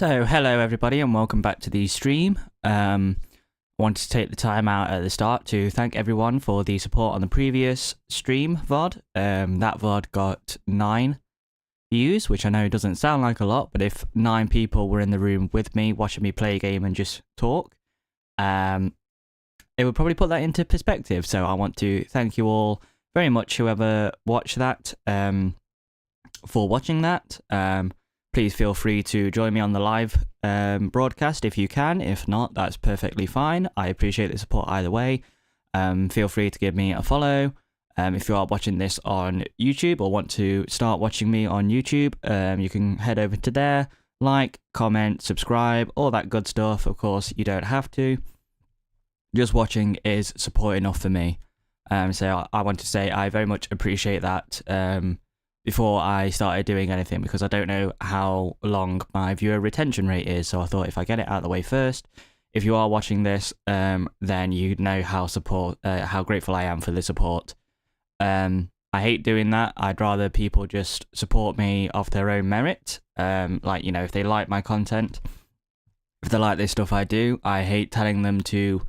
So, hello everybody and welcome back to the stream. Wanted to take the time out at the start to thank everyone for the support on the previous stream VOD. That VOD got 9 views, which I know doesn't sound like a lot, but if 9 people were in the room with me, watching me play a game and just talk, it would probably put that into perspective. So I want to thank you all very much, whoever watched that, for watching that. Please feel free to join me on the live broadcast if you can. If not, that's perfectly fine. I appreciate the support either way. Feel free to give me a follow. If you are watching this on YouTube or want to start watching me on YouTube, you can head over to there, like, comment, subscribe, all that good stuff. Of course, you don't have to. Just watching is support enough for me. So I want to say I very much appreciate that. Before I started doing anything, because I don't know how long my viewer retention rate is, so I thought if I get it out of the way first, if you are watching this, then you know how grateful I am for the support. I hate doing that. I'd rather people just support me off their own merit. Like, you know, if they like my content, if they like the stuff I do, I hate telling them to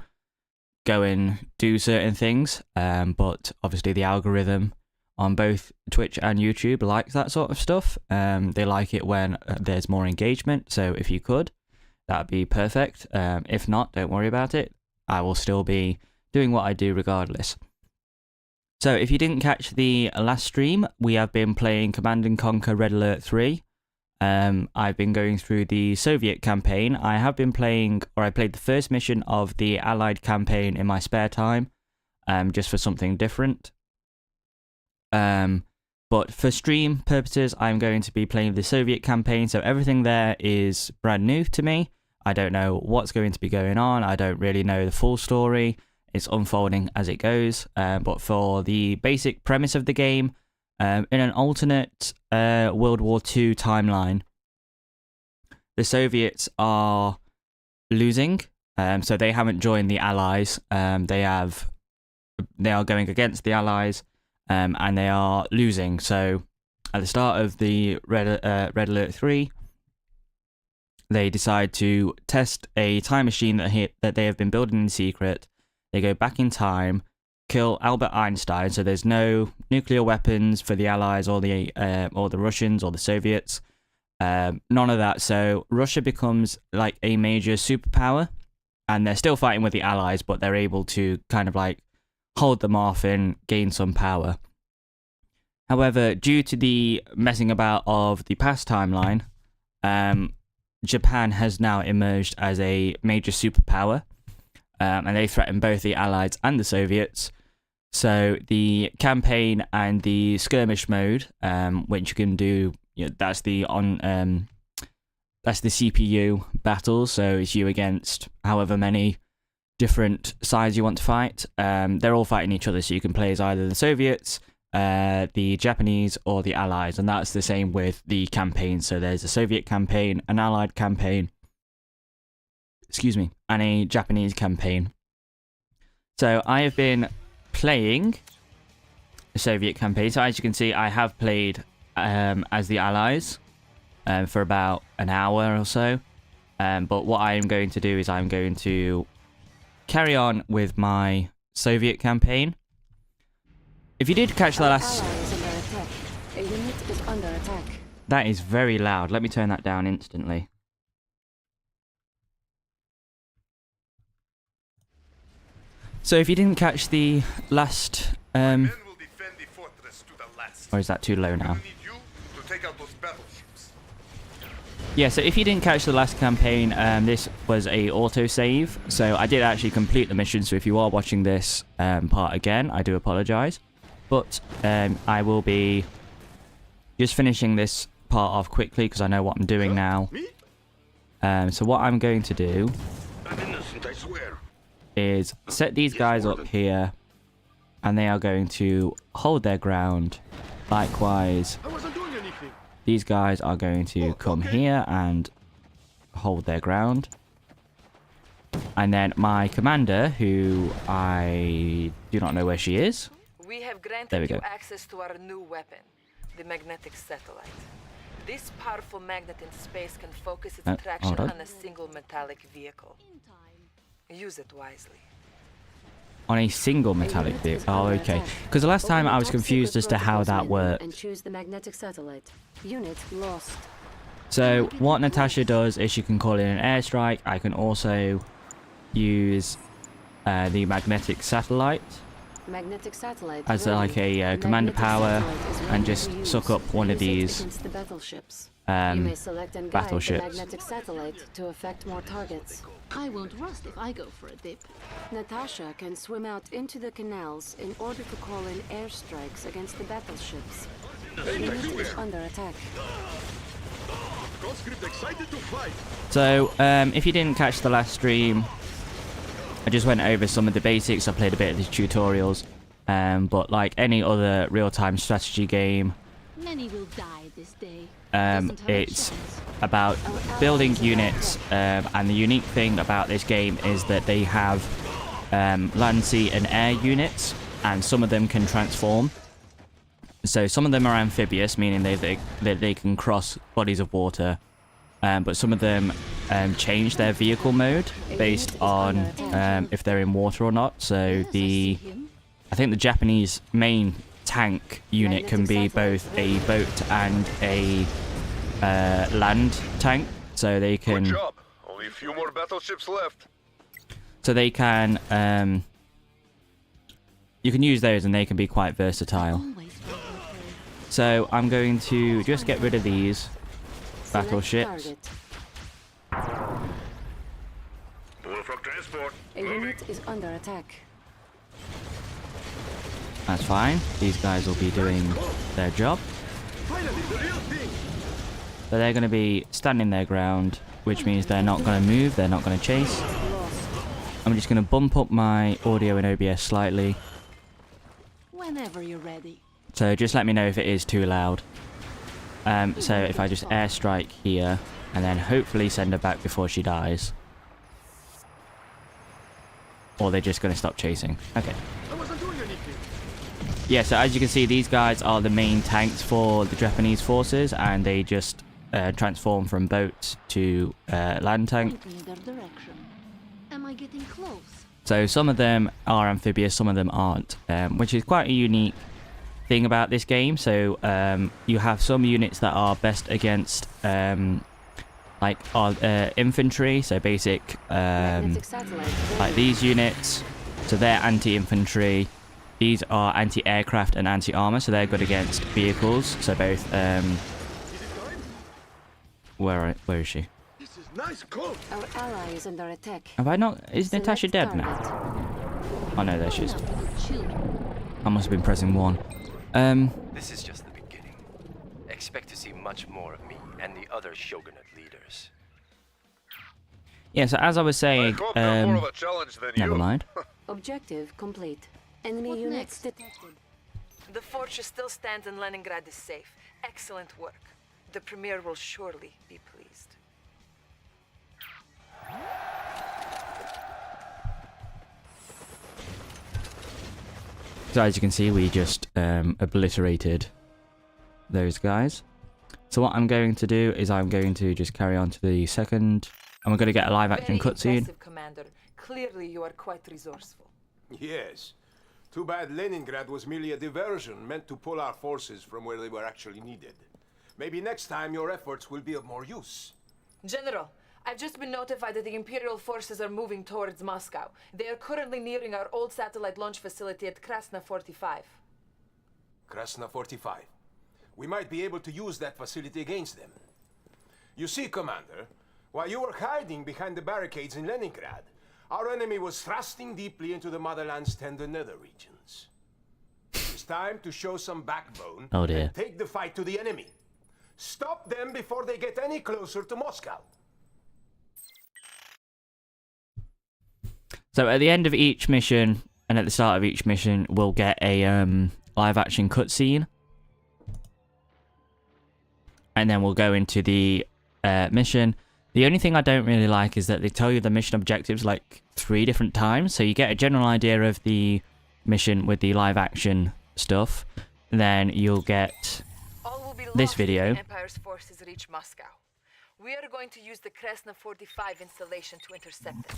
go and do certain things, but obviously the algorithm on both Twitch and YouTube likes that sort of stuff. They like it when there's more engagement, so if you could, that'd be perfect. If not, don't worry about it. I will still be doing what I do regardless. So if you didn't catch the last stream, we have been playing Command & Conquer Red Alert 3. I've been going through the Soviet campaign. I played the first mission of the Allied campaign in my spare time, just for something different. But for stream purposes, I'm going to be playing the Soviet campaign, so everything there is brand new to me. I don't know what's going to be going on. I don't really know the full story. It's unfolding as it goes. But for the basic premise of the game, in an alternate World War II timeline, the Soviets are losing. So they haven't joined the Allies. They are going against the Allies. And they are losing. So at the start of the Red Alert 3, they decide to test a time machine that they have been building in secret. They go back in time, kill Albert Einstein. So there's no nuclear weapons for the Allies or the Russians or the Soviets. None of that. So Russia becomes like a major superpower, and they're still fighting with the Allies, but they're able to kind of like hold them off and gain some power. However, due to the messing about of the past timeline, Japan has now emerged as a major superpower, and they threaten both the Allies and the Soviets. So the campaign and the skirmish mode, which you can do, that's the CPU battles. So it's you against however many different sides you want to fight. They're all fighting each other, so you can play as either the Soviets, the Japanese, or the Allies, and that's the same with the campaign. So there's a Soviet campaign, an Allied campaign, and a Japanese campaign. So I have been playing the Soviet campaign. So as you can see, I have played as the Allies for about an hour or so. But what I am going to do is I'm going to carry on with my Soviet campaign. If you did catch the last... A unit is under attack. That is very loud. Let me turn that down instantly. So if you didn't catch the last... Or is that too low now? Yeah, so if you didn't catch the last campaign, this was a autosave. So I did actually complete the mission, so if you are watching this part again, I do apologise. But I will be just finishing this part off quickly because I know what I'm doing now. So what I'm going to do is set these guys up here, and they are going to hold their ground. Likewise, these guys are going to come here and hold their ground. And then my commander, who I do not know where she is. We have There we granted you go. access to our new weapon, the magnetic satellite. This powerful magnet in space can focus its Oh, attraction hold on. on a single metallic vehicle. Use it wisely. On a single metallic vehicle. Oh, okay. Because the last time I was confused as to how that worked. And choose the magnetic satellite. Unit lost. So what Natasha does is she can call in an airstrike. I can also use the magnetic satellite Magnetic satellite as ready. like a The commander magnetic power satellite is ready and to just use. suck up one of Use it these against the battleships. You may select and guide the battleships. magnetic satellite to affect more targets. I won't rust if I go for a dip. Natasha can swim out into the canals in order to call in airstrikes against the battleships. Unit is under attack. Conscript excited to fight. So if you didn't catch the last stream, I just went over some of the basics. I played a bit of the tutorials, but like any other real-time strategy game, Many will die this day. Doesn't have a it's chance. about building units, and the unique thing about this game is that they have land, sea and air units, and some of them can transform. So some of them are amphibious, meaning they can cross bodies of water, but some of them change their vehicle mode based on if they're in water or not. So Yes, I see him. I think the Japanese main tank unit can be both a boat and a land tank, so they Good can job. Only a few more battleships left. you can use those and they can be quite versatile. Always felt prepared. So I'm going to just get rid of these Select battleships. target. Bullfrog transport. A unit is under attack. That's fine. These guys will be doing their job. Finally, the real thing. So they're going to be standing their ground, which means they're not going to move, they're not going to chase. Lost. I'm just going to bump up my audio in OBS slightly. Whenever you're ready. So just let me know if it is too loud. So if I just airstrike here, and then hopefully send her back before she dies. Or they're just going to stop chasing. Okay. I wasn't doing anything. Yeah, so as you can see, these guys are the main tanks for the Japanese forces, and they just transform from boats to land tank. Point me in their direction. Am I getting close? So some of them are amphibious, some of them aren't, which is quite a unique thing about this game. So you have some units that are best against infantry, so basic Magnetic satellite like ready. these units. So they're anti-infantry. These are anti-aircraft and anti-armor, so they're good against vehicles. So both where is she? This is nice close. Our ally is under attack. Have I not? Is Natasha Select dead now? target. Oh no, there she is. Enough with children. I must have been pressing 1. This is just the beginning. Expect to see much more of me and the other Shogunate leaders. Yeah, so as I was I saying, hope I'm more of a challenge than you. never mind. Objective complete. Enemy What units next? detected. The fortress still stands and Leningrad is safe. Excellent work. The Premier will surely be pleased. So as you can see, we just obliterated those guys. So what I'm going to do is I'm going to just carry on to the second, and we're going to get a live action Very cutscene. impressive, Commander. Clearly you are quite resourceful. Yes. Too bad Leningrad was merely a diversion meant to pull our forces from where they were actually needed. Maybe next time your efforts will be of more use. General, I've just been notified that the Imperial forces are moving towards Moscow. They are currently nearing our old satellite launch facility at Krasna 45. Krasna 45. We might be able to use that facility against them. You see, Commander, while you were hiding behind the barricades in Leningrad, our enemy was thrusting deeply into the motherland's tender nether regions. It's time to show some backbone Oh, dear. and take the fight to the enemy. Stop them before they get any closer to Moscow. So at the end of each mission and at the start of each mission, we'll get a live action cutscene. And then we'll go into the mission. The only thing I don't really like is that they tell you the mission objectives like 3 different times. So you get a general idea of the mission with the live action stuff. Then you'll get All will be this video. Empire's forces reach Moscow. We are going to use the Kresna 45 installation to intercept it.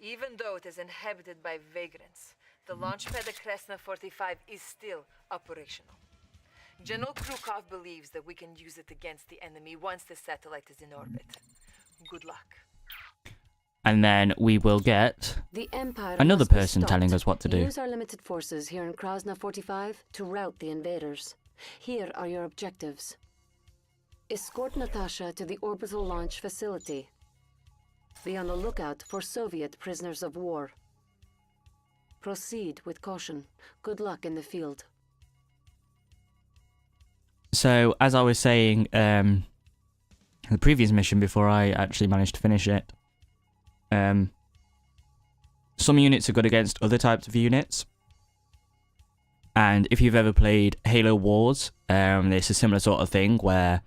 Even though it is inhabited by vagrants, the launchpad of Kresna 45 is still operational. General Krukov believes that we can use it against the enemy once the satellite is in orbit. Good luck. And then we will get The Empire another must be person stopped. telling us what to do. Use our limited forces here in Krasna 45 to rout the invaders. Here are your objectives. Escort Natasha to the orbital launch facility. Be on the lookout for Soviet prisoners of war. Proceed with caution. Good luck in the field. So, as I was saying, the previous mission before I actually managed to finish it, some units are good against other types of units. And if you've ever played Halo Wars, it's a similar sort of thing where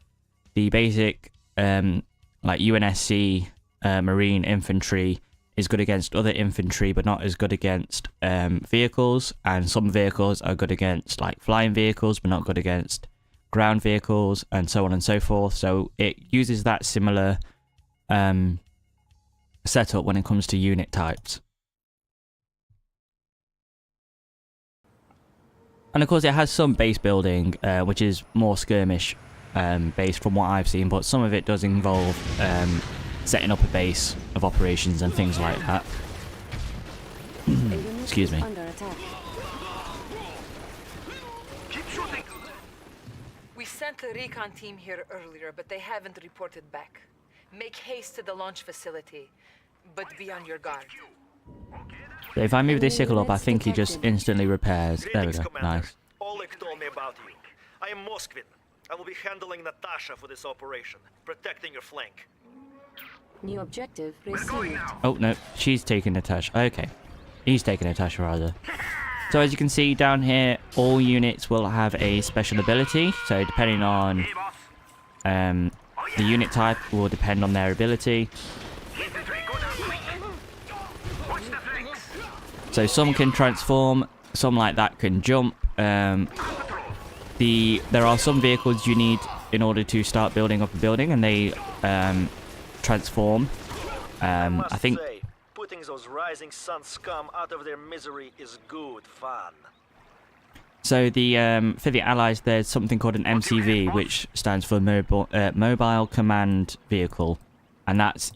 the basic, like UNSC Marine infantry is good against other infantry, but not as good against vehicles. And some vehicles are good against like flying vehicles, but not good against ground vehicles, and so on and so forth. So it uses that similar setup when it comes to unit types. And of course it has some base building, which is more skirmish based from what I've seen, but some of it does involve setting up a base of operations and things like that. Excuse me. Under attack. We sent a recon team here earlier, but they haven't reported back. Make haste to the launch facility, but be on your guard. So if I move this sickle up, I think he just instantly repairs. There we Greetings, go. Commander. Nice. Oleg told me about you. I am Moskvin. I will be handling Natasha for this operation, protecting your flank. New objective received. Oh no, she's taking Natasha. Okay, he's taking Natasha rather. So as you can see down here, all units will have a special ability. So depending on the unit type, will depend on their ability. So some can transform, some like that can jump. There are some vehicles you need in order to start building up a building, and they transform. I think Say, putting those rising sun scum out of their misery is good fun. so. For the allies, there's something called an MCV, which stands for Mobile Command Vehicle, and that's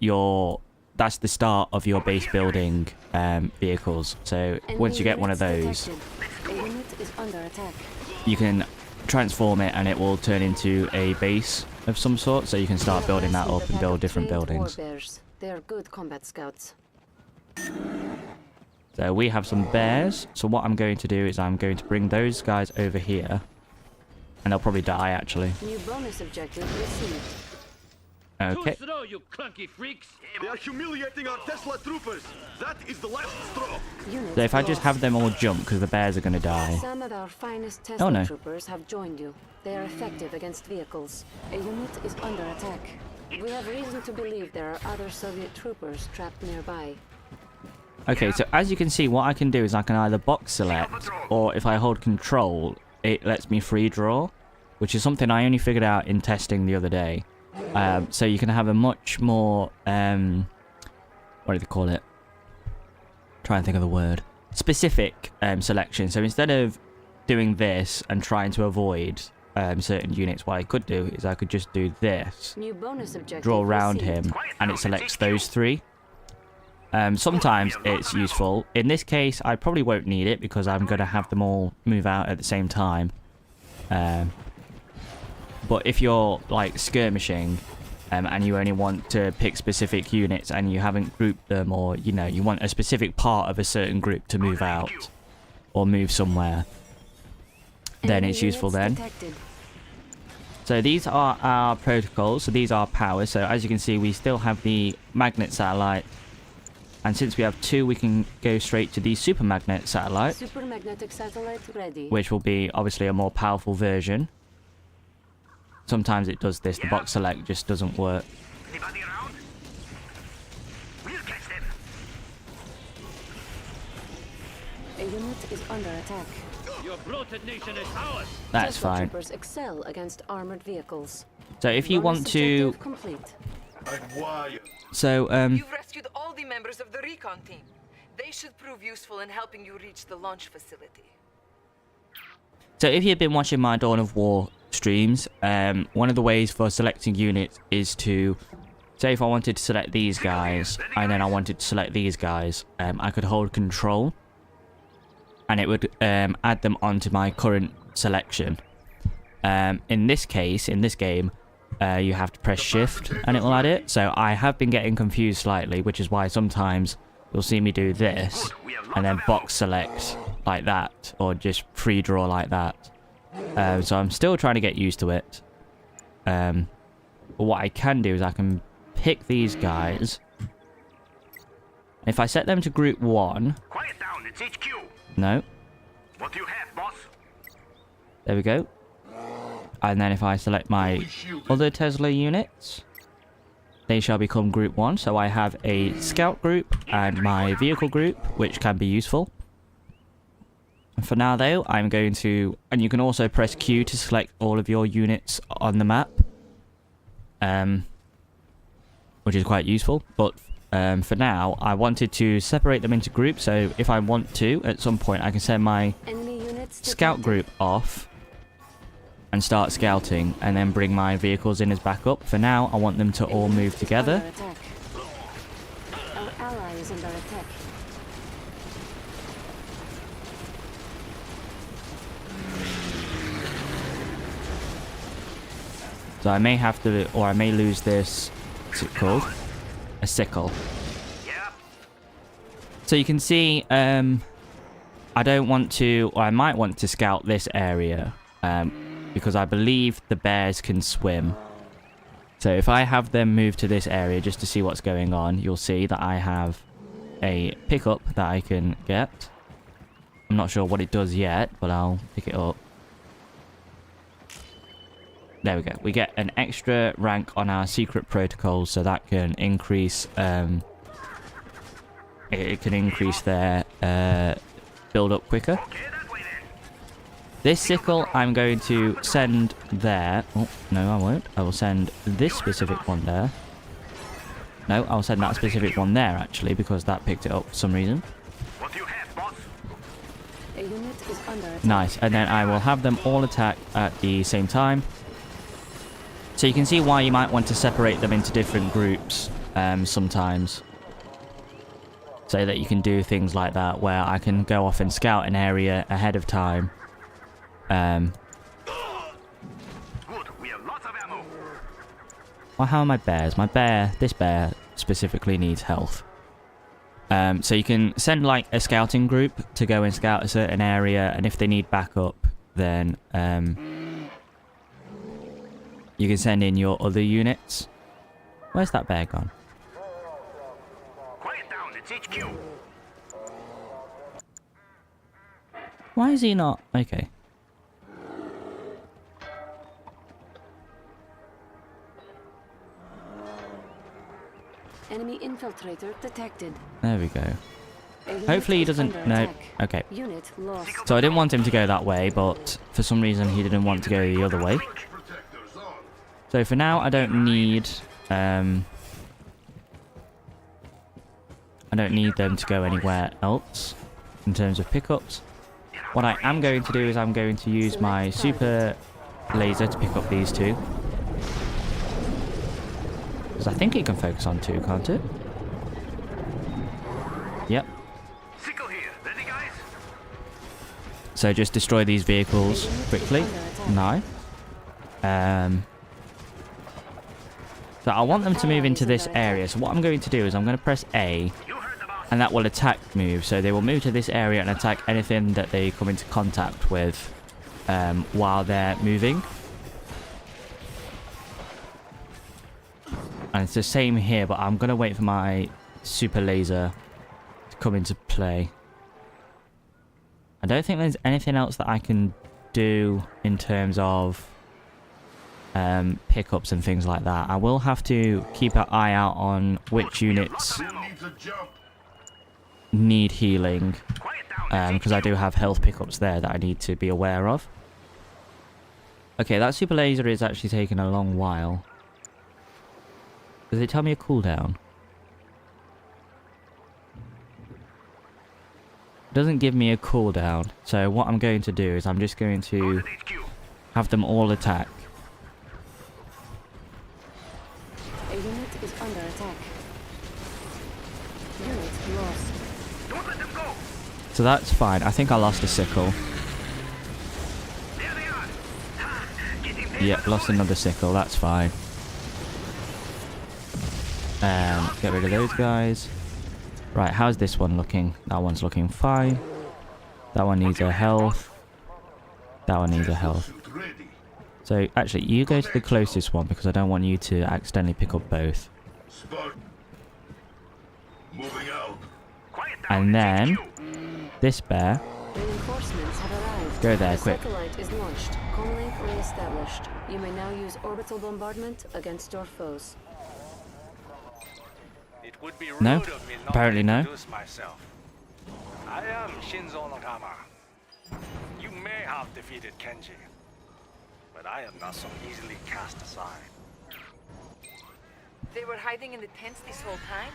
the start of your base building vehicles. So once you get one of those, A unit is under attack. you can transform it and it will turn into a base of some sort, so you can start building that up and build different buildings. They are good combat scouts. So we have some bears, so what I'm going to do is I'm going to bring those guys over here, and they'll probably die actually. New bonus objective received. Okay, You clunky freaks! They are humiliating our Tesla troopers! That is the last straw! Unit so if I just lost. have them all jump, because the bears are going to die. Some of our finest Tesla Oh, no. troopers have joined you. They are effective against vehicles. A unit is under attack. We have reason to believe there are other Soviet troopers trapped nearby. Okay, so as you can see, what I can do is I can either box select, or if I hold control, it lets me free draw, which is something I only figured out in testing the other day. So you can have a much more, what do they call it? Try and think of the word. Specific selection. So instead of doing this and trying to avoid certain units, what I could do is I could just do this, New bonus objective draw around received. him, and it selects those three. Sometimes it's useful. In this case, I probably won't need it because I'm going to have them all move out at the same time. But if you're like skirmishing and you only want to pick specific units and you haven't grouped them, or you know you want a specific part of a certain group to move out or move somewhere, then Enemy it's useful units then. detected. So these are our protocols, so these are powers. So as you can see, we still have the magnet satellite, and since we have two, we can go straight to the super magnet satellite, Supermagnetic satellite ready. which will be obviously a more powerful version. Sometimes it does this, the box select just doesn't work. Anybody around? We'll catch them. A unit is under attack. That's Tesla fine. troopers excel against armored vehicles. So if you Bonus want to, objective complete. so You've rescued all the members of the recon team. They should prove useful in helping you reach the launch facility. So if you've been watching my Dawn of War streams, one of the ways for selecting units is to, say if I wanted to select these guys, and then I wanted to select these guys, I could hold control, and it would add them onto my current selection. In this case, in this game, you have to press shift, and it will add it. So I have been getting confused slightly, which is why sometimes you'll see me do this, and then box select like that, or just free draw like that. So I'm still trying to get used to it. But what I can do is I can pick these guys. If I set them to group 1... Quiet down, it's HQ. No. What do you have, boss? There we go. And then if I select my other Tesla units, they shall become group 1. So I have a scout group and my vehicle group, which can be useful. And for now though, I'm going to... And you can also press Q to select all of your units on the map. Which is quite useful. But for now, I wanted to separate them into groups. So if I want to, at some point, I can send my Enemy units scout group off and start scouting, and then bring my vehicles in as backup. For now, I want them to all move together. Under attack. Our ally is under attack. So I may have to, or I may lose this, what's it called? A sickle. Yeah. So you can see, I don't want to, or I might want to scout this area, because I believe the bears can swim. So if I have them move to this area just to see what's going on, you'll see that I have a pickup that I can get. I'm not sure what it does yet, but I'll pick it up. There we go. We get an extra rank on our secret protocols, so that can increase, it can increase their build up quicker. This sickle I'm going to send there. Oh, no, I won't. I will send this specific one there. No, I'll send that specific one there, actually, because that picked it up for some reason. What do you have, boss? A unit is under attack. Nice. And then I will have them all attack at the same time. So you can see why you might want to separate them into different groups sometimes. So that you can do things like that, where I can go off and scout an area ahead of time. Good, we have lots of ammo. Well, how are my bears? This bear specifically needs health. So you can send like a scouting group to go and scout a certain area, and if they need backup, then you can send in your other units. Where's that bear gone? Quiet down, it's HQ. Why is he not? Okay. Enemy infiltrator detected. There we go. A unit Hopefully he is doesn't... under No. attack. Okay. Unit lost. So I didn't want him to go that way, but for some reason he didn't want to go the other way. So for now, I don't need... I don't need them to go anywhere else in terms of pickups. What I am going to do is I'm going to use my super laser to pick up these two. Because I think it can focus on two, can't it? Yep. Sickle here, ready guys? So just destroy these vehicles quickly. Nice. So I want them to move into this area. So what I'm going to do is I'm going to press A, You heard the boss. and that will attack move. So they will move to this area and attack anything that they come into contact with while they're moving. And it's the same here, but I'm going to wait for my super laser to come into play. I don't think there's anything else that I can do in terms of pickups and things like that. I will have to keep an eye out on which units need healing, because I do have health pickups there that I need to be aware of. Okay, that super laser is actually taking a long while. Does it tell me a cooldown? It doesn't give me a cooldown, so what I'm going to do is I'm just going to have them all attack. A unit is under attack. Unit lost. Don't let them go! So that's fine. I think I lost a sickle. There they are! Getting paid Yep, lost another sickle. That's fine. Get rid of those guys. Right, how's this one looking? That one's looking fine. That one needs a health. That one needs a health. So, actually, you go to the closest one because I don't want you to accidentally pick up both. Moving out. And then, this bear, Reinforcements have arrived. go there, The quick. satellite is launched. Comlink re-established. You may now use orbital bombardment against your foes. It would be rude No? of me not Apparently to no. introduce myself. I am Shinzo Notama. You may have defeated Kenji, but I am not so easily cast aside. They were hiding in the tents this whole time?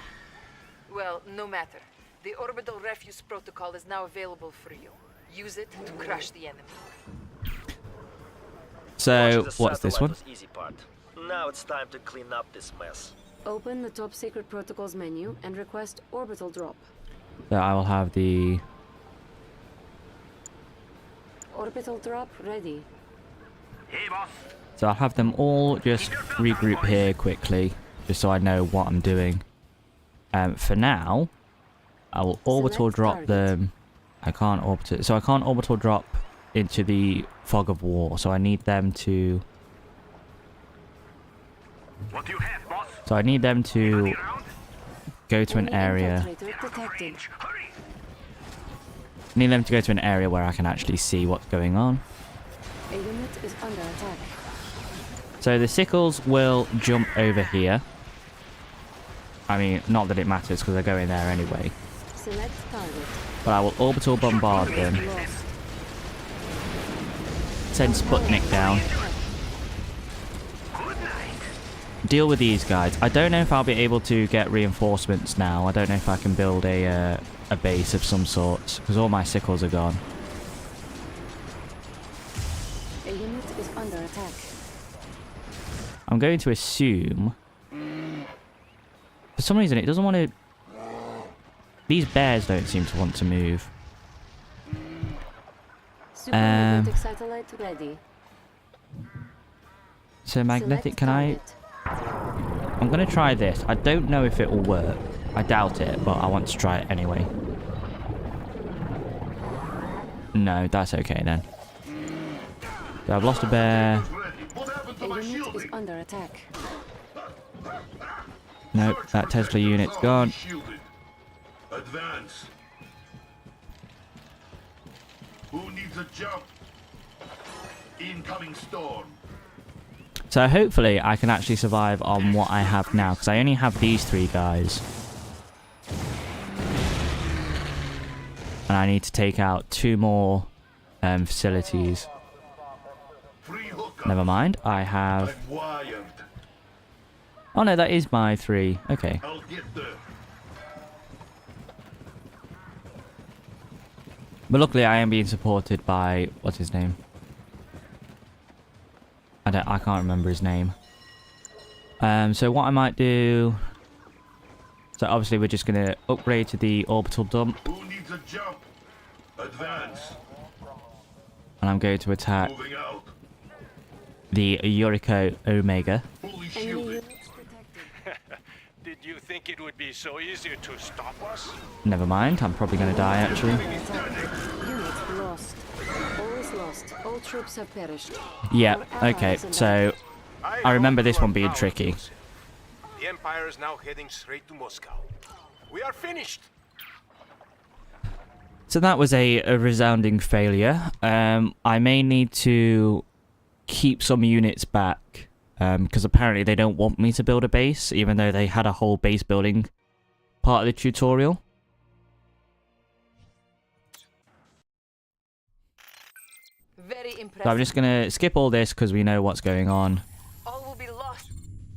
Well, no matter. The orbital refuse protocol is now available for you. Use it to crush the enemy. So, what's this one? Easy part. Now it's time to clean up this mess. Open the top secret protocols menu and request orbital drop. So I will have the... Orbital drop ready. Hey, boss. So I'll have them all just regroup here quickly, just so I know what I'm doing. For now, I will orbital Select drop target. them. I can't orbital... So I can't orbital drop into the fog of war, so I need them to... What do you have, boss? So I need them to Around? go to an Enemy area... infiltrator detected. Hurry! Need them to go to an area where I can actually see what's going on. A unit is under attack. So the sickles will jump over here. I mean, not that it matters because they're going there anyway. Select target. But I will orbital bombard them. Lost. Send Sputnik down. Deal with these guys. I don't know if I'll be able to get reinforcements now. I don't know if I can build a base of some sort because all my sickles are gone. A unit is under attack. I'm going to assume... For some reason, it doesn't want to... These bears don't seem to want to move. Super magnetic satellite ready. So magnetic, Select can I... target. I'm going to try this. I don't know if it will work. I doubt it, but I want to try it anyway. No, that's okay then. So I've lost a bear. What happened to A my unit is shielding? under attack. Nope, that Tesla unit's gone. Shielded. Advance. Who needs a jump? Incoming storm. So hopefully I can actually survive on what I have now, because I only have these three guys. And I need to take out 2 more facilities. Free hookup. Never mind, I have... I'm wired. Oh no, that is my 3. Okay. I'll get there. But luckily I am being supported by... What's his name? I can't remember his name. So what I might do... So obviously we're just going to upgrade to the orbital dump. Who needs a jump? Advance. And I'm going to attack Moving out. the Yuriko Omega. Fully Enemy shielded. units detected. Did you think it would be so easy to stop us? Never mind, I'm probably going to die actually. Unit lost. All is lost. All troops have perished. Yeah, Our okay, allies in so I remember this one being tricky. The Empire is now heading straight to Moscow. We are finished. So that was a resounding failure. I may need to keep some units back because apparently they don't want me to build a base, even though they had a whole base building part of the tutorial. So I'm just gonna skip all this because we know what's going on. All will be lost.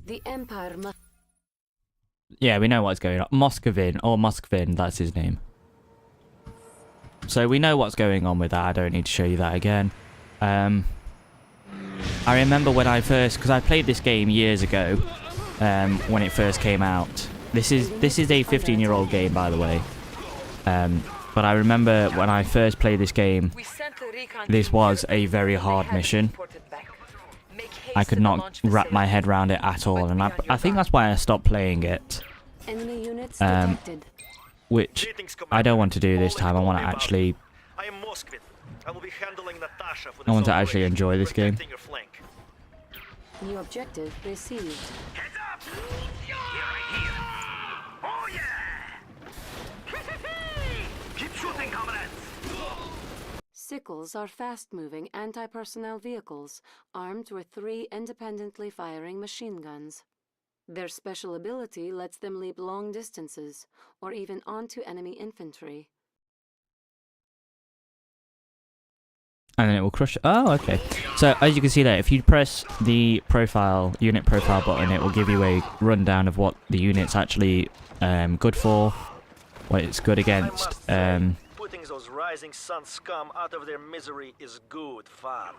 The Empire must. Yeah, we know what's going on. Moskvin, that's his name. So we know what's going on with that. I don't need to show you that again. I remember when I first, because I played this game years ago, when it first came out. This is a 15-year-old game, by the way. But I remember when I first played this game, We sent the recon this team was here, a very but they hard haven't mission. reported back. Make haste I to could the not launch wrap my facility. head around it at all, But and be I on your think guard. that's why I stopped playing it. Enemy units Um, detected. Which Greetings, I don't Commander. want to do this All time. I want to involved. actually. I am Moskvin. I will be handling Natasha for I this want to actually operation, enjoy this game. protecting your flank. New objective received. Heads up! You're right here. Oh yeah! Keep shooting, comrades. Sickles are fast-moving anti-personnel vehicles armed with 3 independently firing machine guns. Their special ability lets them leap long distances, or even onto enemy infantry. And then it will crush. Oh, okay. So as you can see there, if you press the unit profile button, it will give you a rundown of what the unit's actually good for, what it's good against. Putting those rising sun scum out of their misery is good fun.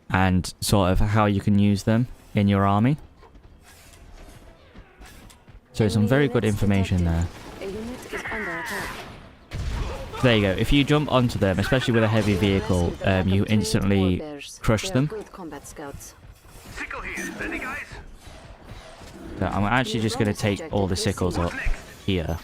And sort of how you can use them in your army. So some Enemy very good units information detected. there. A unit is under attack. There you go. If you jump onto them, especially with a heavy vehicle, Rescue the you infantry instantly warbears. crush They are them. good combat scouts. Sickle here. Ready, guys? So I'm actually just going to take all the sickles up here.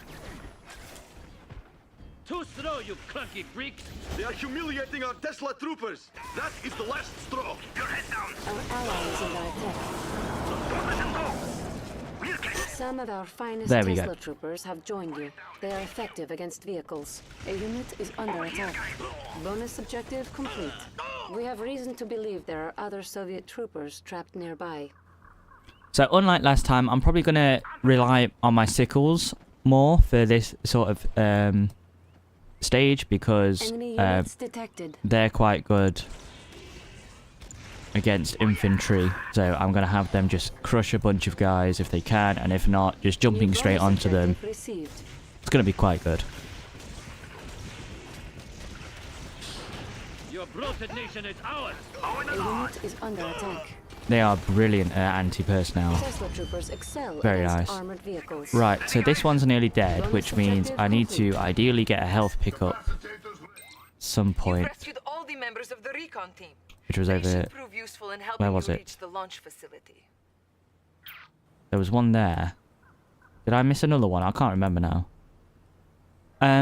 Too slow, you clunky freak! They are humiliating our Tesla troopers! That is the last straw! Your head down. Our ally is under attack. Don't let them go. We'll catch them. Some of our finest There we go. Tesla troopers have joined you. They are effective against vehicles. A unit is under attack. Bonus objective complete. We have reason to believe there are other Soviet troopers trapped nearby. So unlike last time, I'm probably going to rely on my sickles more for this sort of stage because Enemy units detected. they're quite good against infantry. So I'm going to have them just crush a bunch of guys if they can, and if not, just jumping New straight bonus onto them. objective Received. It's going to be quite good. Your bloated nation is ours! A unit is under attack. They are brilliant anti-personnel. Tesla troopers excel Very against nice. armored vehicles. Right, so this one's nearly dead, which means I need to ideally get a health pickup some You've point, rescued all the members of the recon team. which was They over. should prove useful in helping Where was you it? reach the launch facility. There was one there. Did I miss another one? I can't remember now.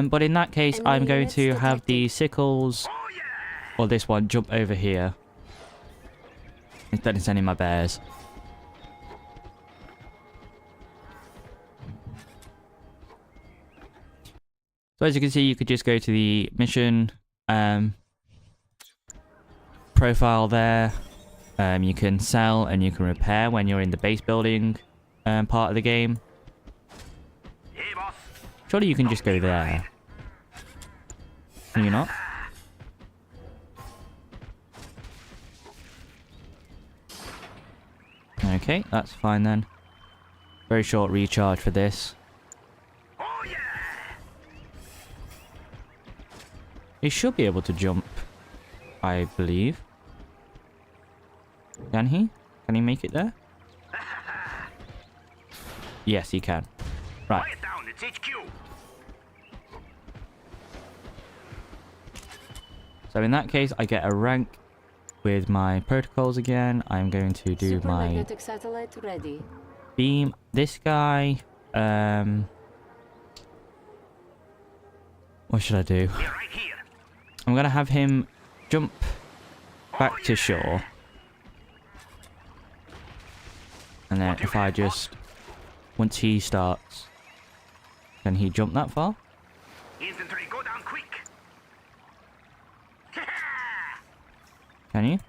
But in that case, Enemy I'm going units to have the detected. sickles, or this one, jump over here instead of sending my bears. So as you can see, you could just go to the mission profile there. You can sell and you can repair when you're in the base building part of the game. Hey, boss. Surely you can just go there. Can you not? Okay, that's fine then. Very short recharge for this. Oh yeah! He should be able to jump, I believe. Can he? Can he make it there? Yes, he can. Right. Quiet down. It's HQ. So in that case, I get a rank with my protocols again. I'm going to do my Supermagnetic satellite ready. beam. This guy, what should I do? We're right here. I'm gonna have him jump back to shore. And then if I just, once he starts, can he jump that far? Infantry, go down quick. Can you?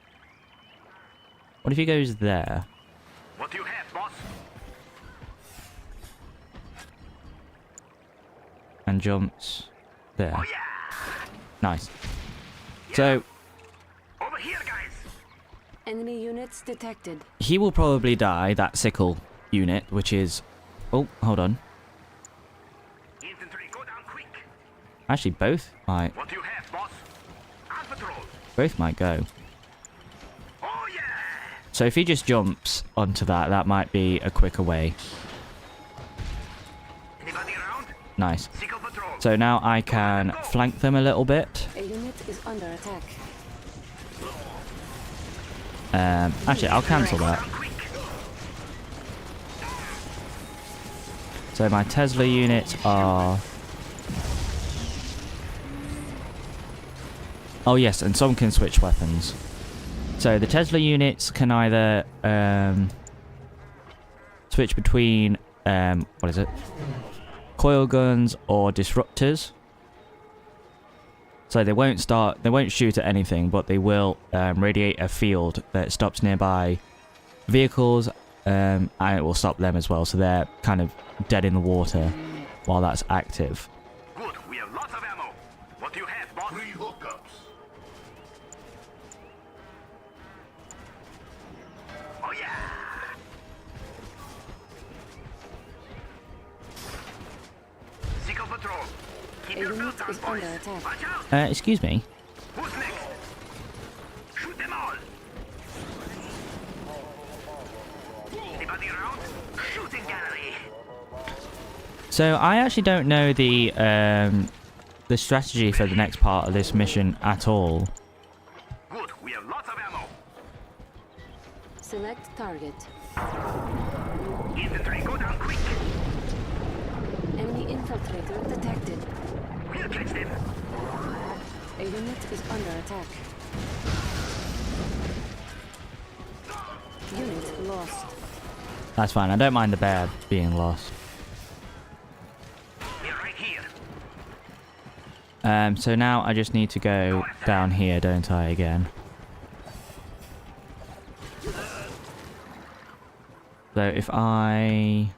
What if he goes there? What do you have, boss? And jumps there. Oh yeah! Nice. So, Over here, guys. Enemy units detected. He will probably die, that sickle unit, which is... Oh, hold on. Infantry, go down quick. Actually, both might... What do you have, boss? On patrol. Both might go. Oh yeah! So if he just jumps onto that, that might be a quicker way. Anybody around? Nice. Sickle patrol. So now I can flank them a little bit. A unit is under attack. Actually, I'll cancel that. Quick. So my Tesla units are... Oh yes, and some can switch weapons. So the Tesla units can either switch between what is it? Coil guns or disruptors. So they won't shoot at anything, but they will radiate a field that stops nearby vehicles, and it will stop them as well. So they're kind of dead in the water while that's active. Good, we have lots of ammo. What do you have, boss? 3 hookups. Oh yeah! Sickle patrol. Keep A your unit belt on, is boys. under attack. Watch out! Excuse me. Who's next? Shoot them all! Anybody around? Shooting gallery! So I actually don't know the strategy for the next part of this mission at all. Good, we have lots of ammo. Select target. Infantry, go down quick! Enemy infiltrator detected. We'll catch them! A unit is under attack. Unit lost. That's fine. I don't mind the bear being lost. We're right here. So now I just need to go down here, don't I, again? So if I...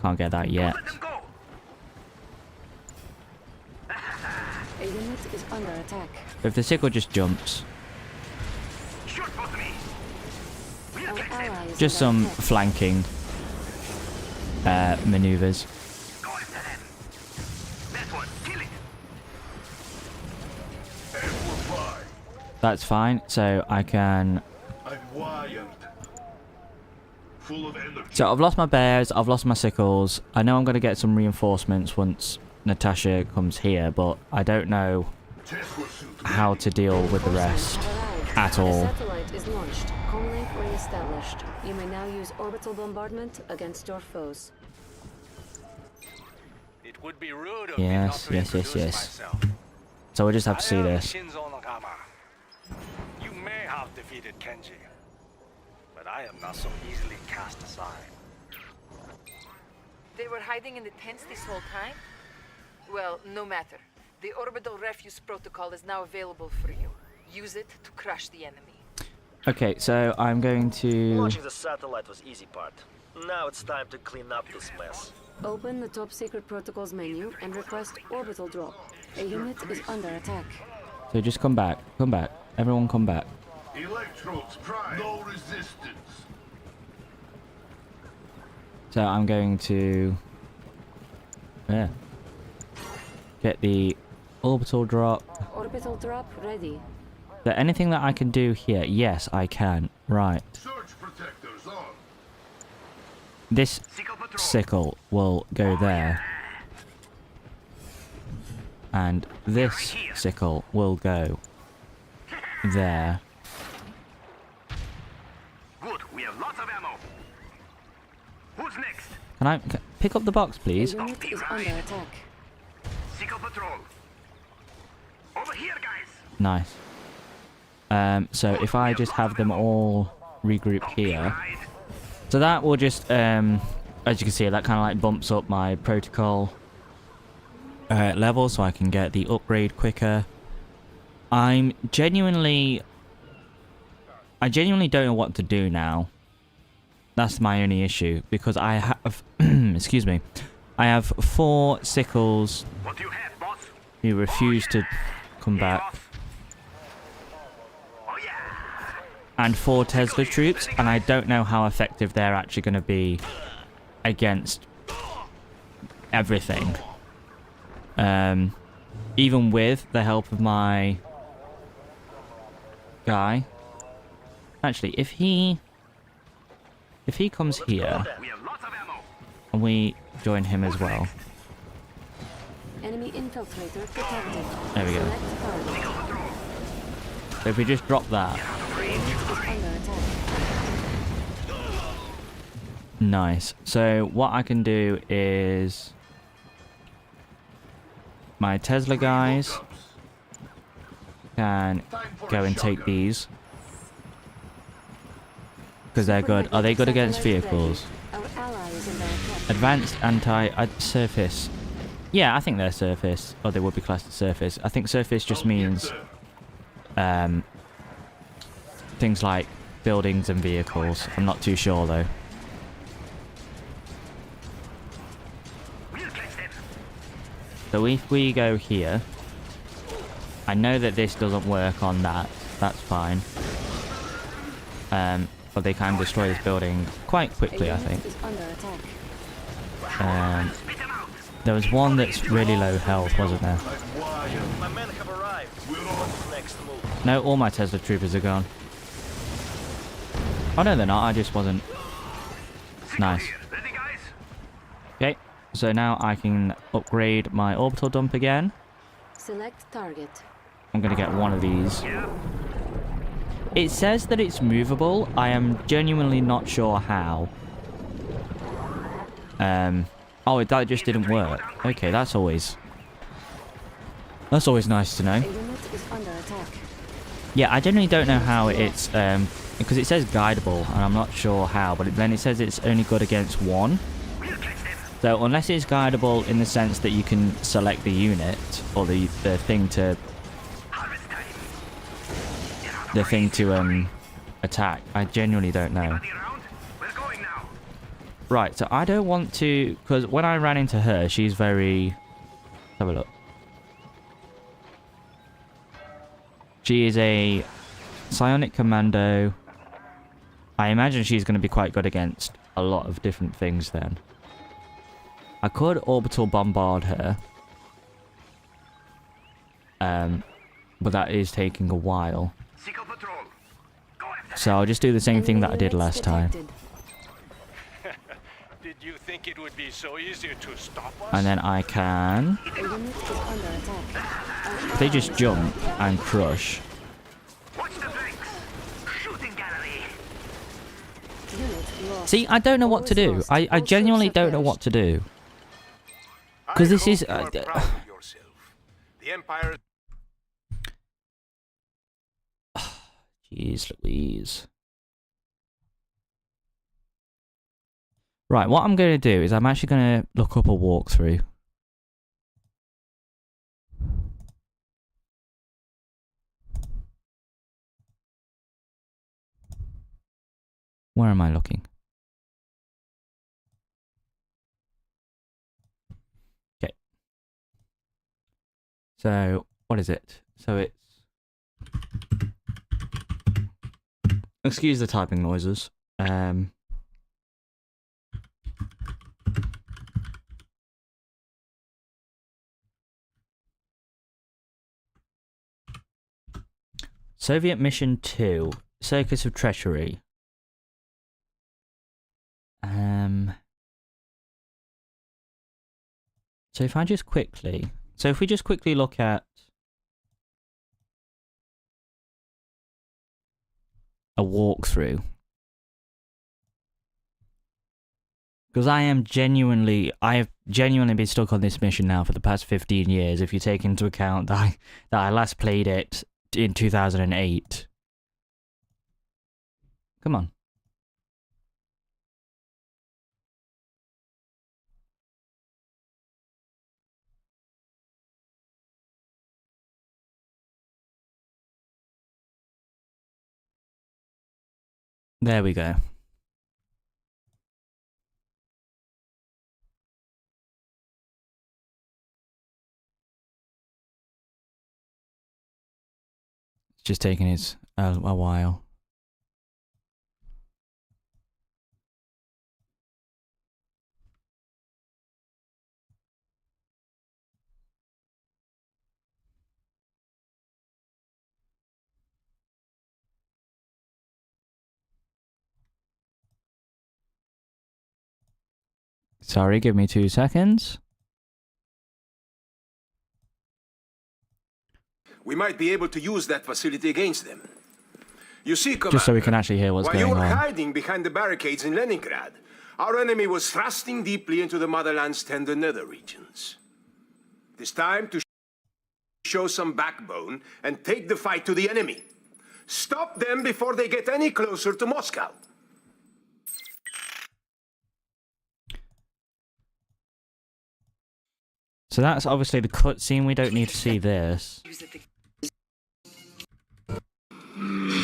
Can't get that yet. Let them go! A unit is under attack. If the sickle just jumps, Shoot for me! We'll Our catch them! ally is just under some attack. flanking maneuvers. Go after them! That one, kill it! Amplify. That's fine. So I can... I'm wired. Full of energy. So I've lost my bears, I've lost my sickles. I know I'm going to get some reinforcements once Natasha comes here, but I don't know Tesla suit. how to deal with the rest at The all. satellite is launched. Comlink re-established. You may now use orbital bombardment against your foes. It would be rude of me Yes, not to yes, introduce yes. myself. So we'll just have to see I am this. Shinzo Nakama. You may have defeated Kenji, but I am not so easily cast aside. They were hiding in the tents this whole time? Well, no matter. The orbital refuse protocol is now available for you. Use it to crush the enemy. Okay, so I'm going to... Launching the satellite was easy part. Now it's time to clean up this mess. Open the top secret protocols menu and request orbital drop. A unit is under attack. So just come back. Come back. Everyone come back. Electrodes prime. No resistance. So I'm going to... Yeah. Get the orbital drop. Orbital drop ready. Is there anything that I can do here? Yes, I can. Right. Surge protectors on. This Sickle patrol. sickle will go there. And this sickle will go there. Good, we have lots of ammo. Who's next? Can I pick up the box, A please? unit is under attack. Sickle patrol. Over here, guys. Nice. So if I just have them all regroup here. Right. So that will just, as you can see, that kind of like bumps up my protocol level so I can get the upgrade quicker. I genuinely don't know what to do now. That's my only issue, because I have, excuse me, I have 4 sickles What do you have, boss? who refuse to come back. Off. Oh yeah. and 4 Tesla troops, and I don't know how effective they're actually going to be against everything. Even with the help of my guy. Actually, if he comes here and we join him as well. Enemy infiltrator detected. There we go. Select target. So if we just drop that. Is under attack. Nice. So what I can do is my Tesla guys can go and take these because they're good. Are they good against vehicles? Our ally is under attack. Advanced anti-surface. Yeah, I think they're surface, or they would be classed as surface. I think surface just means things like buildings and vehicles. I'm not too sure though. So if we go here, I know that this doesn't work on that. That's fine. But they can destroy this building quite quickly, I think. Is under attack. There was one that's really low health, wasn't there? My men have arrived. What's the next move? No, all my Tesla troopers are gone. Oh no, they're not. I just wasn't. Nice. Okay, so now I can upgrade my orbital dump again. Select target. I'm gonna get one of these. It says that it's movable. I am genuinely not sure how. Oh, that just didn't work. Okay, that's always nice to know. A unit is under attack. Yeah, I genuinely don't know how it's because it says guidable, and I'm not sure how. But then it says it's only good against 1. So unless it's guidable in the sense that you can select the unit or the thing to attack, I genuinely don't know. Right, so I don't want to, because when I ran into her, she's very. Let's have a look. She is a psionic commando. I imagine she's going to be quite good against a lot of different things then. I could orbital bombard her. But that is taking a while. So I'll just do the same thing that I did last time. Did you think it would be so easy to stop us? And then I can. A unit is under attack. They just jump and crush. Unit lost. See, I don't know what to do. I genuinely don't know what to do. Because this is. I hope you are proud of yourself. The Empire. Jeez Louise. Right, what I'm going to do is I'm actually going to look up a walkthrough. Where am I looking? Okay. So, what is it? So it's... Excuse the typing noises. Soviet Mission 2, Circus of Treachery. So if I just quickly... So if we just quickly look at... a walkthrough. Because I have genuinely been stuck on this mission now for the past 15 years, if you take into account that I last played it in 2008. Come on. There we go. It's just taking a while. Sorry, give me 2 seconds. We might be able to use that facility against them. You see, Commander, Just so we can actually hear what's while going you were on. hiding behind the barricades in Leningrad, our enemy was thrusting deeply into the motherland's tender nether regions. It is time to show some backbone and take the fight to the enemy. Stop them before they get any closer to Moscow. So that's obviously the cutscene. We don't need to see this.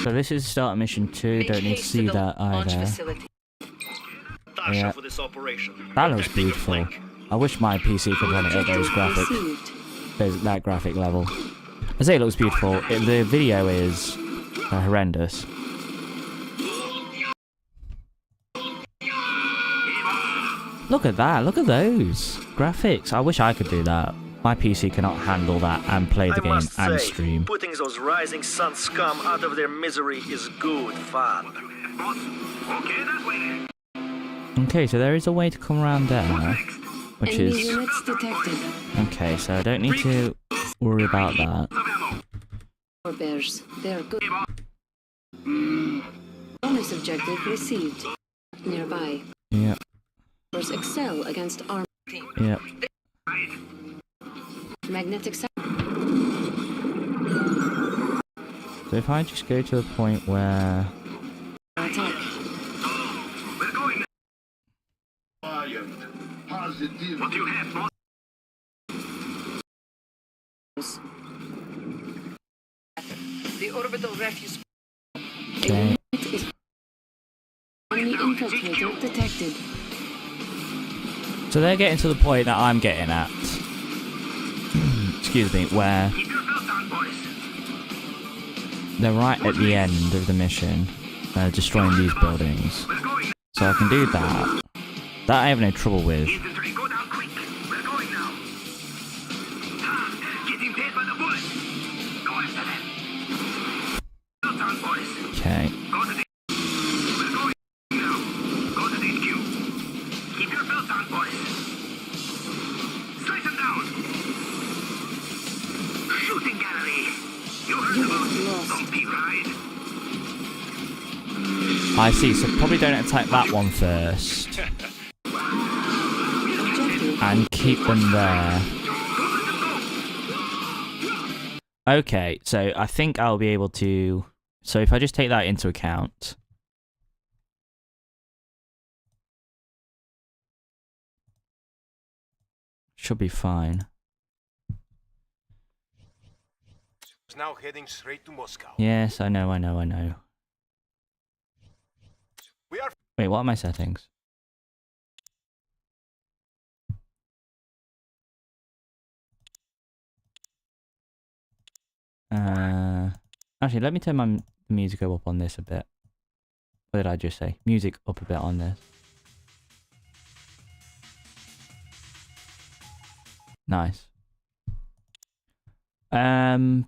So this is start of mission 2. Don't need to see that either. Tasha Yeah. for this operation. That looks Protecting your beautiful. flank. I wish my PC could run it at those graphics. Received. That graphic level. I say it looks beautiful. The video is horrendous. Look at that. Look at those graphics. I wish I could do that. My PC cannot handle that and play the I game must and say, stream. putting those rising sun scum out of their misery is good fun. Okay, so there is a way to come around there, which Enemy is units detected. okay. So I don't need to worry about that. Bears. They're good. Bonus objective received. Nearby. Yep. Bears excel against armor. Yep. Magnetic So if I just go to the point where attack. What do you have, boss? The orbital refuse. okay. Enemy infiltrator detected. So they're getting to the point that I'm getting at. Excuse me, where Keep your belt on, boys. they're right at the end of the mission, destroying these buildings. We're going. So I can do that. That I have no trouble with. Infantry, go down quick. We're going now. Ah, getting paid by the bullet. Go after them. Belt on, boys. Okay. Go to the. We're going now. Go to the HQ. Keep your belt on, boys. Slice them down. Shooting gallery. You heard about Bumpy Ride? I see, so probably don't attack that one first. Objective. And keep them there. Okay, so I think I'll be able to... So if I just take that into account... Should be fine. It's now heading straight to Moscow. Yes, I know. We are Wait, what are my settings? Actually, let me turn my music up on this a bit. What did I just say? Music up a bit on this. Nice. Yeah,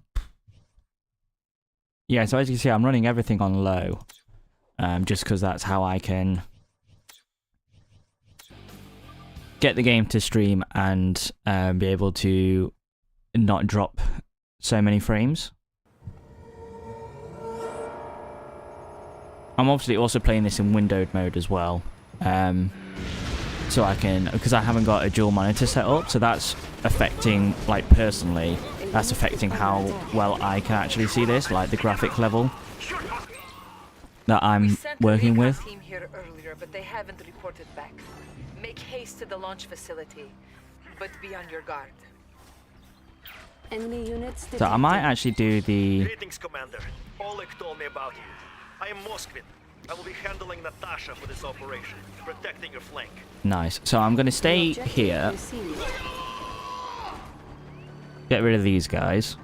so as you can see, I'm running everything on low. Just because that's how I can get the game to stream and be able to not drop so many frames. I'm obviously also playing this in windowed mode as well. So I can, because I haven't got a dual monitor set up, so that's affecting, like personally, that's affecting how well I can actually see this, like the graphic level that I'm working We with. sent a recon team here earlier, but they haven't reported back. Make haste to the launch facility, but be on your guard. Enemy units detected. So I might actually do the... Greetings, Commander. Oleg told me about you. I am Moskvin. I will be handling Natasha for this operation, protecting your flank. Nice. So I'm going to stay Objective here, received. get rid of these guys.